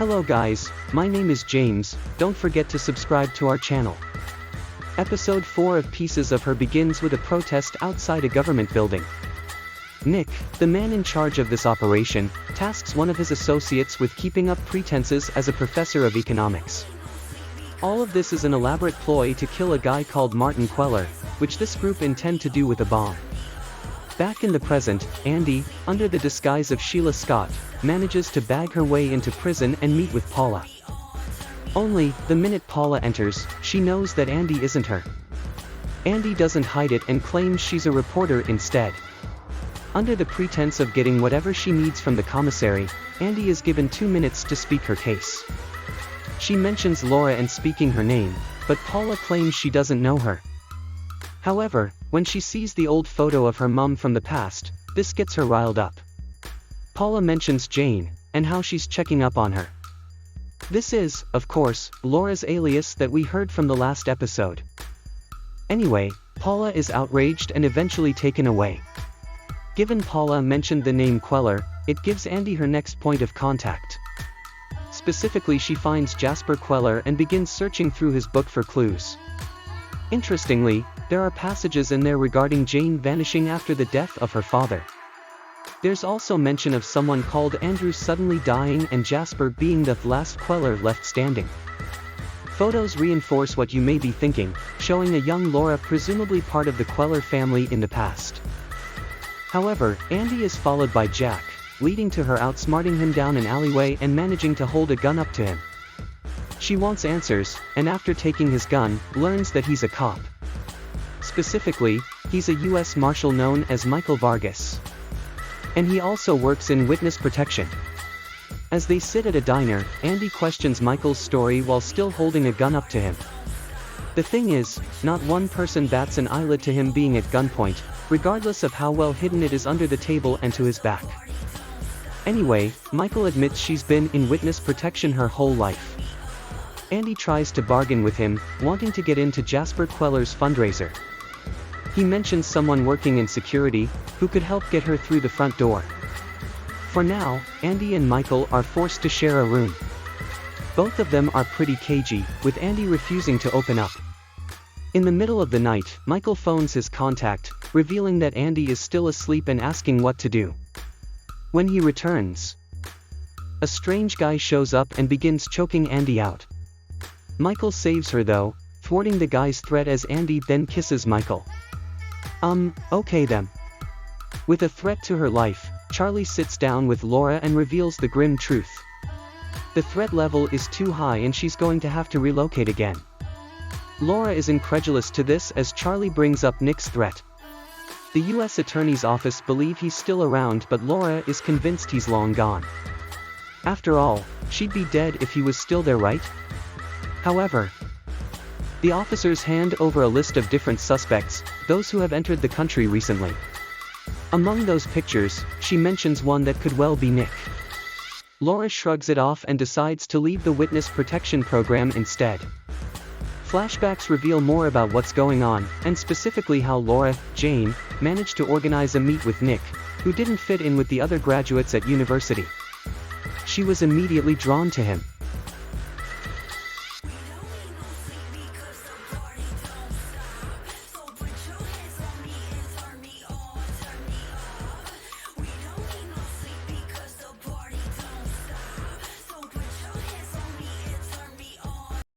Hello guys, my name is James, don't forget to subscribe to our channel. Episode 4 of Pieces of Her begins with a protest outside a government building. Nick, the man in charge of this operation, tasks one of his associates with keeping up pretenses as a professor of economics. All of this is an elaborate ploy to kill a guy called Martin Queller, which this group intend to do with a bomb. Back in the present, Andy, under the disguise of Sheila Scott, manages to bag her way into prison and meet with Paula. Only, the minute Paula enters, she knows that Andy isn't her. Andy doesn't hide it and claims she's a reporter instead. Under the pretense of getting whatever she needs from the commissary, Andy is given 2 minutes to speak her case. She mentions Laura and speaking her name, but Paula claims she doesn't know her. However, when she sees the old photo of her mum from the past, this gets her riled up. Paula mentions Jane, and how she's checking up on her. This is, of course, Laura's alias that we heard from the last episode. Anyway, Paula is outraged and eventually taken away. Given Paula mentioned the name Queller, it gives Andy her next point of contact. Specifically, she finds Jasper Queller and begins searching through his book for clues. Interestingly, there are passages in there regarding Jane vanishing after the death of her father. There's also mention of someone called Andrew suddenly dying and Jasper being the last Queller left standing. Photos reinforce what you may be thinking, showing a young Laura presumably part of the Queller family in the past. However, Andy is followed by Jack, leading to her outsmarting him down an alleyway and managing to hold a gun up to him. She wants answers, and after taking his gun, learns that he's a cop. Specifically, he's a U.S. Marshal known as Michael Vargas. And he also works in witness protection. As they sit at a diner, Andy questions Michael's story while still holding a gun up to him. The thing is, not one person bats an eyelid to him being at gunpoint, regardless of how well hidden it is under the table and to his back. Anyway, Michael admits she's been in witness protection her whole life. Andy tries to bargain with him, wanting to get into Jasper Queller's fundraiser. He mentions someone working in security, who could help get her through the front door. For now, Andy and Michael are forced to share a room. Both of them are pretty cagey, with Andy refusing to open up. In the middle of the night, Michael phones his contact, revealing that Andy is still asleep and asking what to do. When he returns, a strange guy shows up and begins choking Andy out. Michael saves her though, thwarting the guy's threat as Andy then kisses Michael. Okay then. With a threat to her life, Charlie sits down with Laura and reveals the grim truth. The threat level is too high and she's going to have to relocate again. Laura is incredulous to this as Charlie brings up Nick's threat. The U.S. Attorney's Office believe he's still around, but Laura is convinced he's long gone. After all, she'd be dead if he was still there, right? However, the officers hand over a list of different suspects, those who have entered the country recently. Among those pictures, she mentions one that could well be Nick. Laura shrugs it off and decides to leave the witness protection program instead. Flashbacks reveal more about what's going on, and specifically how Laura, Jane, managed to organize a meet with Nick, who didn't fit in with the other graduates at university. She was immediately drawn to him.